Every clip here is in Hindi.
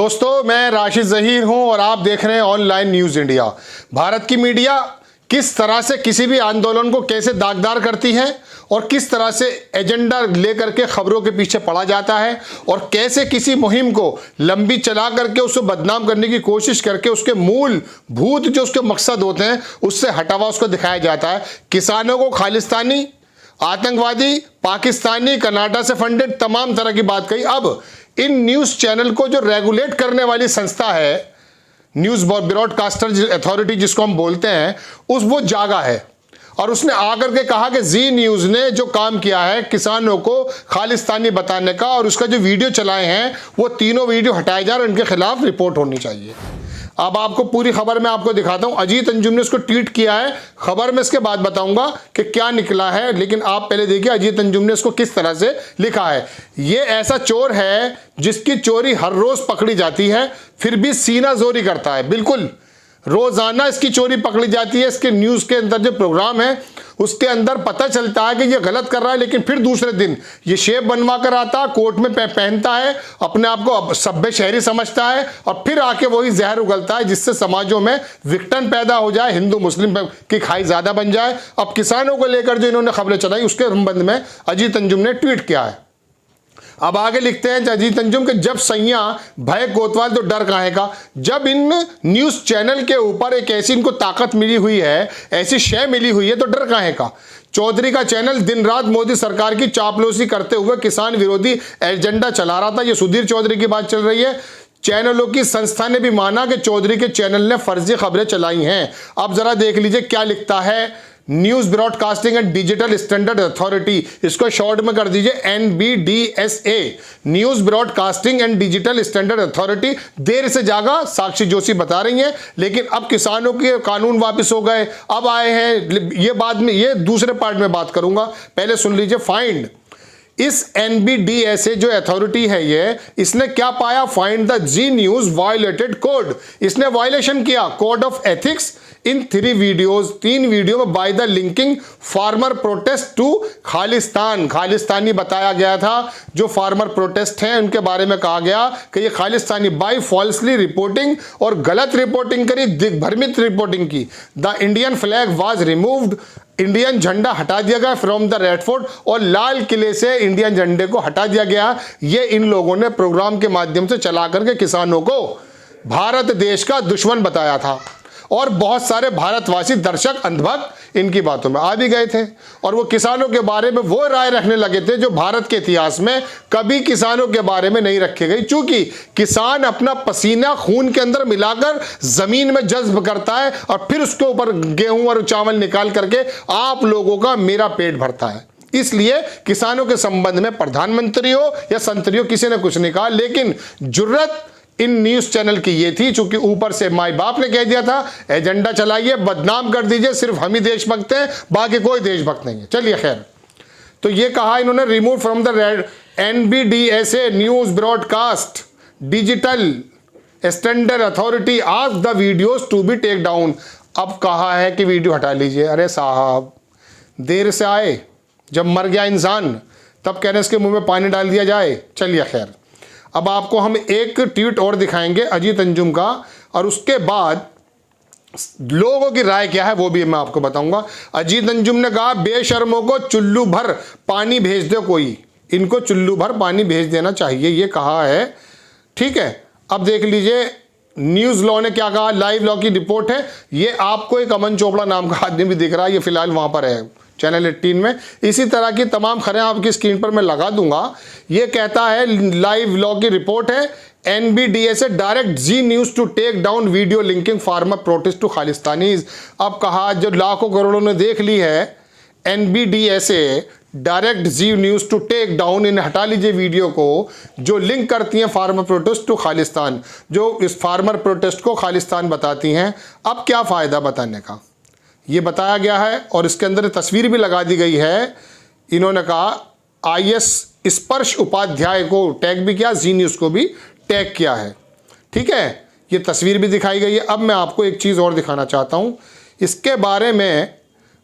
दोस्तों, मैं राशिद ज़हीर हूं और आप देख रहे हैं ऑनलाइन न्यूज़ इंडिया। भारत की मीडिया किस तरह से किसी भी आंदोलन को कैसे दागदार करती है और किस तरह से एजेंडा लेकर के खबरों के पीछे पड़ा जाता है और कैसे किसी मुहिम को लंबी चला करके उसको बदनाम करने की कोशिश करके उसके मूल भूत जो उसके मकसद होते हैं उससे हटा हुआ उसको दिखाया जाता है। किसानों को खालिस्तानी, आतंकवादी, पाकिस्तानी, कर्नाटक से फंडेड तमाम तरह की बात कही। अब इन न्यूज़ चैनल को जो रेगुलेट करने वाली संस्था है, न्यूज़ ब्रॉडकास्टर अथॉरिटी जिसको हम बोलते हैं, वो जागा है और उसने आकर के कहा कि जी न्यूज़ ने जो काम किया है किसानों को खालिस्तानी बताने का और उसका जो वीडियो चलाए हैं वो तीनों वीडियो हटाए जा रहे हैं, उनके खिलाफ रिपोर्ट होनी चाहिए। अब आपको पूरी खबर में आपको दिखाता हूं। अजीत अंजुम ने उसको ट्वीट किया है, खबर में इसके बाद बताऊंगा कि क्या निकला है, लेकिन आप पहले देखिए अजीत अंजुम ने इसको किस तरह से लिखा है। ये ऐसा चोर है जिसकी चोरी हर रोज पकड़ी जाती है फिर भी सीना जोरी करता है। बिल्कुल रोजाना इसकी चोरी पकड़ी जाती है। इसके न्यूज़ के अंदर जो प्रोग्राम है उसके अंदर पता चलता है कि ये गलत कर रहा है, लेकिन फिर दूसरे दिन ये शेप बनवा कर आता, कोर्ट में पहनता है, अपने आप को सभ्य शहरी समझता है और फिर आके वही जहर उगलता है जिससे समाजों में विघटन पैदा हो जाए, हिंदू मुस्लिम की खाई ज्यादा बन जाए। अब किसानों को लेकर जो इन्होंने खबरें चलाई उसके संबंध में अजीत अंजुम ने ट्वीट किया है। अब आगे लिखते हैं अजीत अंजुम के, जब सैया भय कोतवाल तो डर काहे का। जब इन न्यूज़ चैनल के ऊपर एक ऐसी इनको ताकत मिली हुई है, ऐसी शय मिली हुई है, तो डर काहे का। चौधरी का चैनल दिन रात मोदी सरकार की चापलूसी करते हुए किसान विरोधी एजेंडा चला रहा था। ये सुधीर चौधरी की बात चल रही है। चैनलों की संस्था ने भी माना कि चौधरी के चैनल ने फर्जी खबरें चलाई हैं। अब जरा देख लीजिए क्या लिखता है news broadcasting and digital standard authority, इसको शॉर्ट में कर दीजिए NBDSA, news broadcasting and digital standard authority. देर से जागा साक्षी जोशी बता रही हैं, लेकिन अब किसानों के कानून वापस हो गए, अब आए हैं। ये बाद में, ये दूसरे पार्ट में बात करूंगा, पहले सुन लीजिए। फाइंड इस NBDSA जो अथॉरिटी है ये, इसने क्या पाया? Find the Zee news violated code. इसने वायलेशन किया code of ethics in 3 videos, 3 video में by the linking farmer protest to Khalistan. Khalistani बताया गया था। जो फार्मर प्रोटेस्ट हैं उनके बारे में कहा गया कि ये खालिस्तानी, बाय फॉल्सली रिपोर्टिंग, और गलत रिपोर्टिंग करी, दिग्भ्रमित रिपोर्टिंग की। The Indian flag was removed, Indian झंडा हटा दिया गया फ्रॉम द रेड फोर्ट, और लाल किले से इंडियन झंडे को हटा दिया गया। ये इन लोगों ने प्रोग्राम के माध्यम से चला करके किसानों को भारत देश का दुश्मन बताया था और बहुत सारे भारतवासी दर्शक अंधभक्त इनकी बातों में आ भी गए थे और वो किसानों के बारे में वो राय रखने लगे थे जो भारत के इतिहास में कभी किसानों के बारे में नहीं रखी गई। चूंकि किसान अपना पसीना खून के अंदर मिलाकर जमीन में जज्ब करता है और फिर उसके ऊपर गेहूं और चावल निकाल करके आप लोगों का मेरा पेट भरता है। इसलिए किसानों के संबंध में प्रधानमंत्री हो या संतरी हो, किसी ने कुछ नहीं कहा, लेकिन जुर्रत इन न्यूज़ चैनल की ये थी, चूंकि ऊपर से माई बाप ने कह दिया था एजेंडा चलाइए, बदनाम कर दीजिए, सिर्फ हम ही देशभक्त हैं, बाकी कोई देशभक्त नहीं है। चलिए खैर, तो ये कहा इन्होंने, remove from the red NBDSA news broadcast digital standard authority ask the videos to be take down. अब कहा है कि वीडियो हटा लीजिए। अरे साहब, देर से आए, जब मर गया इंसान तब कहने इसके मुंह में पानी डाल दिया जाए। चलिए खैर, अब आपको हम एक ट्वीट और दिखाएंगे अजीत अंजुम का, और उसके बाद लोगों की राय क्या है वो भी मैं आपको बताऊंगा। अजीत अंजुम ने कहा, बेशर्मों को चुल्लू भर पानी भेज दो कोई, इनको चुल्लू भर पानी भेज देना चाहिए, ये कहा है। ठीक है, अब देख लीजिए न्यूज़ लॉ ने क्या कहा। लाइव लॉ की रिपोर्ट है ये, आपको एक अमन चोपड़ा नाम का आदमी भी दिख रहा है, ये फिलहाल वहां पर है चैनल 18 में। इसी तरह की तमाम खबरें आपकी स्क्रीन पर मैं लगा दूंगा। ये कहता है, लाइव लॉ की रिपोर्ट है, NBDSA direct Zee news to take down video linking farmer protest to Khalistanis. अब कहा, जो लाखों करोड़ों ने देख ली है, NBDSA direct Zee news to take down, इन्हें हटा लीजिए वीडियो को जो लिंक करती हैं फार्मर प्रोटेस्ट टू खालिस्तान, जो इस फार्मर प्रोटेस्ट को खालिस्तान बताती हैं। अब क्या फ़ायदा बताने का, ये बताया गया है और इसके अंदर तस्वीर भी लगा दी गई है। इन्होंने कहा IS स्पर्श उपाध्याय को टैग भी किया, जी न्यूज़ को भी टैग किया है। ठीक है, ये तस्वीर भी दिखाई गई है। अब मैं आपको एक चीज़ और दिखाना चाहता हूँ, इसके बारे में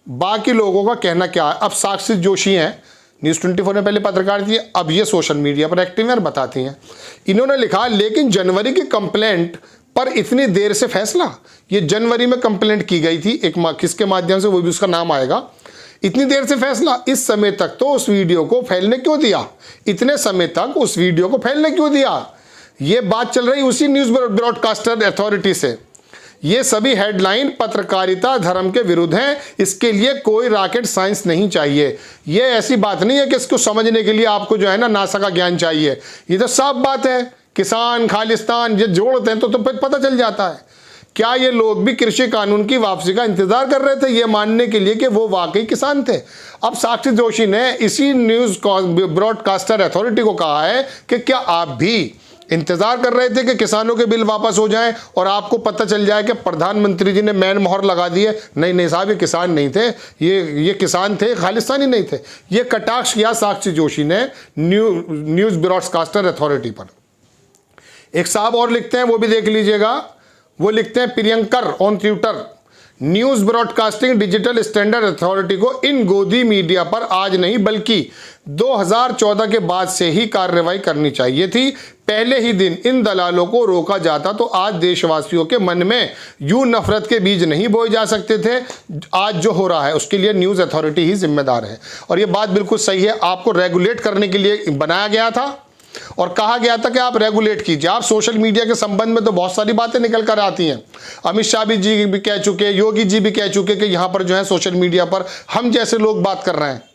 बाकी लोगों का कहना क्या है। अब साक्षी जोशी हैं, न्यूज़ 24 में पहले पत्रकार थी, अब ये सोशल मीडिया पर एक्टिव हैं और बताती हैं। इन्होंने लिखा, लेकिन जनवरी की कंप्लेंट पर इतनी देर से फैसला। ये जनवरी में कंप्लेंट की गई थी एक किसके माध्यम से, वो भी उसका नाम आएगा। इतनी देर से फैसला, इस समय तक तो उस वीडियो को फैलने क्यों दिया, इतने समय तक उस वीडियो को फैलने क्यों दिया। ये बात चल रही उसी न्यूज़ ब्रॉडकास्टर अथॉरिटी से। ये सभी हेडलाइन पत्रकारिता धर्म के विरुद्ध हैं, इसके लिए कोई रॉकेट साइंस नहीं चाहिए। ये ऐसी बात नहीं है कि इसको समझने के लिए आपको जो है ना नासा का ज्ञान चाहिए। ये तो साफ बात है, किसान खालिस्तान ये जोड़ते हैं तो फिर पता चल जाता है। क्या ये लोग भी कृषि कानून की वापसी का इंतजार कर रहे थे ये मानने के लिए कि वो वाकई किसान थे। अब साक्षी जोशी ने इसी न्यूज़ ब्रॉडकास्टर अथॉरिटी को कहा है कि क्या आप भी इंतजार कर रहे थे कि किसानों के बिल वापस हो जाएं और आपको पता चल जाए कि प्रधानमंत्री जी ने मैन मोहर लगा दी है। नहीं साहब, ये किसान नहीं थे, ये किसान थे, खालिस्तानी नहीं थे। ये कटाक्ष किया साक्षी जोशी ने न्यूज़ ब्रॉडकास्टर अथॉरिटी पर। एक साहब और लिखते हैं, वो भी देख लीजिएगा। वो लिखते हैं, Priyankar on Twitter, news broadcasting digital standard authority को इन गोदी मीडिया पर आज नहीं बल्कि 2014 के बाद से ही कार्रवाई करनी चाहिए थी। पहले ही दिन इन दलालों को रोका जाता तो आज देशवासियों के मन में यूं नफरत के बीज नहीं बोए जा सकते थे। आज जो हो रहा है उसके लिए न्यूज़ अथॉरिटी ही जिम्मेदार है। और ये बात बिल्कुल सही है, आपको रेगुलेट करने के लिए बनाया गया था और कहा गया था कि आप रेगुलेट कीजिए। आप सोशल मीडिया के संबंध में तो बहुत सारी बातें निकल कर आती हैं। अमित शाह जी भी कह चुके, योगी जी भी कह चुके कि यहाँ पर जो है सोशल मीडिया पर हम जैसे लोग बात कर रहे हैं।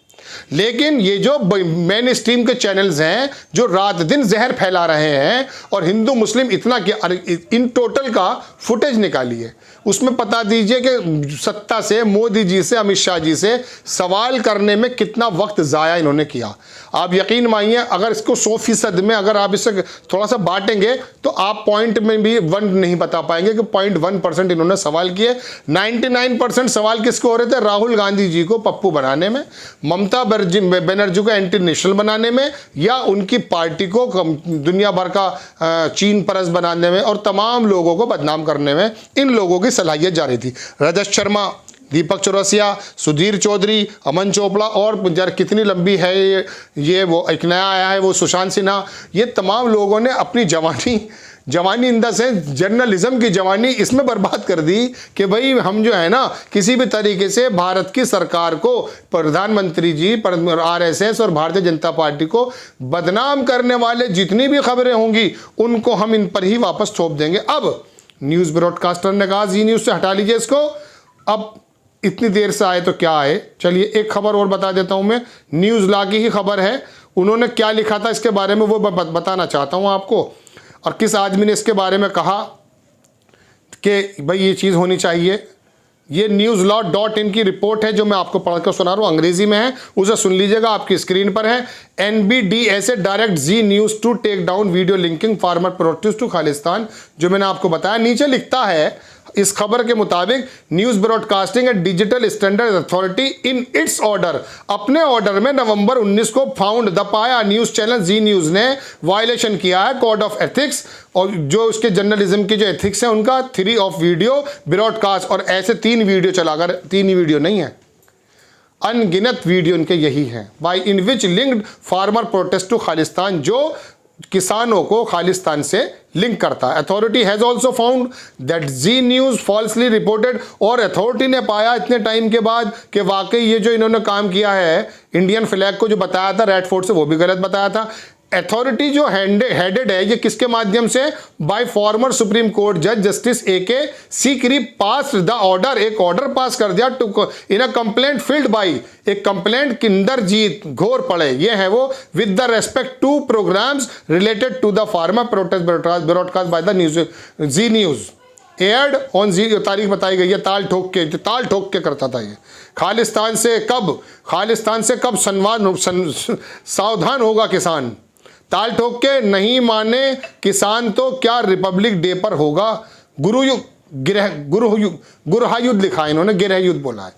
लेकिन ये जो मेन स्ट्रीम के चैनल्स हैं जो रात दिन जहर फैला रहे हैं, और हिंदू मुस्लिम इतना क्या, इन टोटल का फुटेज निकालिए, उसमें बता दीजिए कि सत्ता से, मोदी जी से, अमित शाह जी से सवाल करने में कितना वक्त ज़ाया इन्होंने किया। आप यकीन मानिए, अगर इसको 100% में अगर आप इसे थोड़ा सा बांटेंगे तो आप पॉइंट में भी 1 नहीं बता पाएंगे कि 0.1% इन्होंने सवाल किए। 99% सवाल किसको हो रहे थे? राहुल गांधी जी को पप्पू बनाने में, ममता बनर्जी को एंटी नेशनल बनाने में, या उनकी पार्टी को दुनिया भर का चीन परस्त बनाने में और तमाम लोगों को बदनाम करने में इन लोगों की सलाहियत जा रही थी। रजत शर्मा, दीपक चौरसिया, सुधीर चौधरी, अमन चोपड़ा, और जरा कितनी लंबी है ये वो एक नया आया है वो सुशांत सिन्हा। ये तमाम लोगों ने अपनी जवानी इन द सेंस जर्नलिज्म की जवानी इसमें बर्बाद कर दी कि भाई हम जो है ना किसी भी तरीके से भारत की सरकार को, प्रधानमंत्री जी, RSS और भारतीय जनता पार्टी को बदनाम करने वाले जितनी भी खबरें होंगी उनको हम इन पर ही वापस थोप देंगे। अब न्यूज़ ब्रॉडकास्टर ने कहा जी न्यूज़ से हटा लीजिए इसको। अब इतनी देर से आए तो क्या आए, चलिए एक खबर और बता देता हूं मैं, न्यूज़ लॉ की ही खबर है। उन्होंने क्या लिखा था इसके बारे में वो बताना चाहता हूं आपको, और किस आदमी ने इसके बारे में कहा कि भाई ये चीज़ होनी चाहिए। ये newslaw.in की रिपोर्ट है जो मैं आपको पढ़ कर सुना रहा हूँ, अंग्रेजी में है, उसे सुन लीजिएगा, आपकी स्क्रीन पर है। NBDSA direct Zee news to take down video linking farmer protest to Khalistan, जो मैंने आपको बताया। नीचे लिखता है इस खबर के मुताबिक news broadcasting and digital standard authority in its order, अपने ऑर्डर में नवंबर 19 को फाउंड द पाया न्यूज़ चैनल जी न्यूज़ ने वायलेशन किया है कोड ऑफ एथिक्स, और जो उसके जर्नलिज्म के जो एथिक्स हैं उनका 3 ऑफ वीडियो ब्रॉडकास्ट, और ऐसे 3 वीडियो चलाकर, 3 ही वीडियो नहीं है, अनगिनत वीडियो इनके यही हैं, by in which linked farmer protest to Khalistan, जो किसानों को खालिस्तान से लिंक करता है। Authority has also found that Zee news falsely reported, और अथॉरिटी ने पाया इतने टाइम के बाद कि वाकई ये जो इन्होंने काम किया है, इंडियन फ्लैग को जो बताया था रेड फोर्ट से, वो भी गलत बताया था। अथॉरिटी जो हेडेड है ये किसके माध्यम से? बाय फॉर्मर सुप्रीम कोर्ट जज justice AK Sikri pass the order, एक ऑर्डर पास कर दिया to in a complaint filed by, एक कंप्लेंट किंदरजीत घोर पड़े, ये है वो, with the respect to programmes related to the farmer protest broadcast by the news Zee news aired on Zee, तारीख बताई गई है, ताल ठोक के करता था ये। खालिस्तान से कब सावधान होगा किसान, ताल ठोक के नहीं माने किसान तो क्या रिपब्लिक डे पर होगा। गुरहा युद्ध लिखा है इन्होंने, गिरह युद्ध बोला है।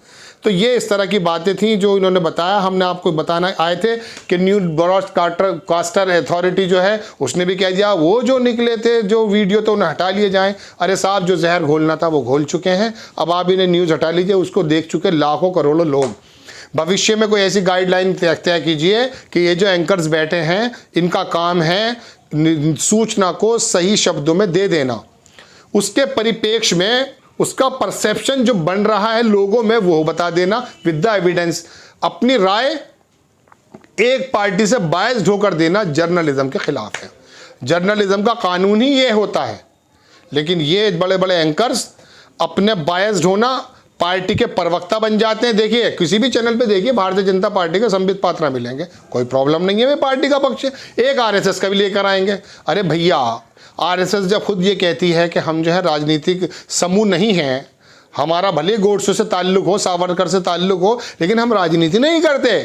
तो ये इस तरह की बातें थी जो इन्होंने बताया, हमने आपको बताना आए थे कि न्यूज़ ब्रॉडकास्टर अथॉरिटी जो है उसने भी कह दिया वो जो निकले थे जो वीडियो तो उन्हें हटा लिए जाएं। अरे साहब, जो जहर घोलना था वो घोल चुके हैं, अब आप इन्हें न्यूज़ हटा लीजिए, उसको देख चुके लाखों करोड़ों लोग। भविष्य में कोई ऐसी गाइडलाइन तय कीजिए कि ये जो एंकर्स बैठे हैं इनका काम है सूचना को सही शब्दों में दे देना, उसके परिप्रेक्ष्य में उसका परसेप्शन जो बन रहा है लोगों में वो बता देना विद द एविडेंस। अपनी राय एक पार्टी से बायस्ड होकर देना जर्नलिज्म के खिलाफ है। जर्नलिज्म का कानून ही ये होता है। लेकिन ये बड़े बड़े एंकर्स अपने बायस्ड होना, पार्टी के प्रवक्ता बन जाते हैं। देखिए किसी भी चैनल पे देखिए भारतीय जनता पार्टी के संबित पात्रा मिलेंगे, कोई प्रॉब्लम नहीं है, वे पार्टी का पक्ष है। एक आरएसएस का भी लेकर आएंगे। अरे भैया, आरएसएस जब खुद ये कहती है कि हम जो है राजनीतिक समूह नहीं हैं, हमारा भले गोडसे से ताल्लुक हो, सावरकर से ताल्लुक हो, लेकिन हम राजनीति नहीं करते,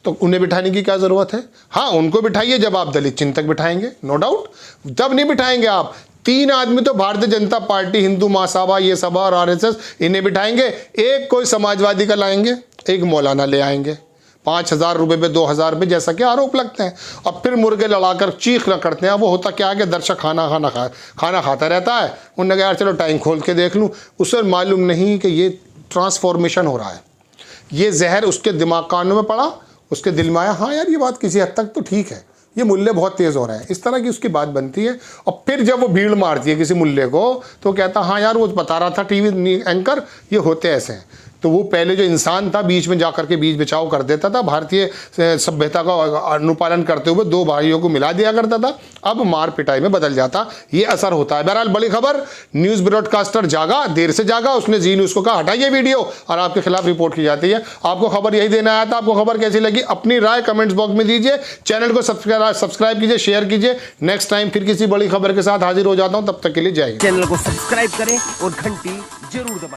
तो उन्हें बिठाने की क्या ज़रूरत है? हाँ, उनको बिठाइए जब आप दलित चिंतक बिठाएंगे, नो डाउट। जब नहीं बिठाएंगे आप, 3 आदमी तो भारतीय जनता पार्टी, हिंदू महासभा, ये सभा और आरएसएस, इन्हें बिठाएंगे। एक कोई समाजवादी का लाएंगे, एक मौलाना ले आएंगे, 5,000 रुपये पे 2,000 रुपये, जैसा कि आरोप लगते हैं। और फिर मुर्गे लड़ाकर चीख न करते हैं। वो होता क्या है कि दर्शक खाना खाता रहता है। उन्होंने कहा यार चलो टाइम खोल के देख लूँ। उसे मालूम नहीं कि ये ट्रांसफॉर्मेशन हो रहा है। ये जहर उसके दिमाग कानों में पड़ा, उसके दिल में आया, हाँ यार ये बात किसी हद तक तो ठीक है, ये मूल्य बहुत तेज़ हो रहे हैं। इस तरह की उसकी बात बनती है। और फिर जब वो भीड़ मारती है किसी मूल्य को, तो कहता हाँ यार वो बता रहा था टीवी एंकर, ये होते ऐसे हैं। तो वो पहले जो इंसान था बीच में जाकर के बीच बचाव कर देता था, भारतीय सभ्यता का अनुपालन करते हुए 2 भाइयों को मिला दिया करता था, अब मार पिटाई में बदल जाता। ये असर होता है। बहरहाल बड़ी खबर, न्यूज़ ब्रॉडकास्टर जागा, देर से जागा, उसने जी न्यूज़ को कहा हटाइए वीडियो, और आपके खिलाफ रिपोर्ट की जाती है। आपको खबर यही देना आया था। आपको खबर कैसी लगी अपनी राय कमेंट्स बॉक्स में दीजिए। चैनल को सब्सक्राइब कीजिए, शेयर कीजिए। नेक्स्ट टाइम फिर किसी बड़ी खबर के साथ हाजिर हो जाता हूँ, तब तक के लिए जय हिंद। चैनल को सब्सक्राइब करें और घंटी जरूर दबाएं।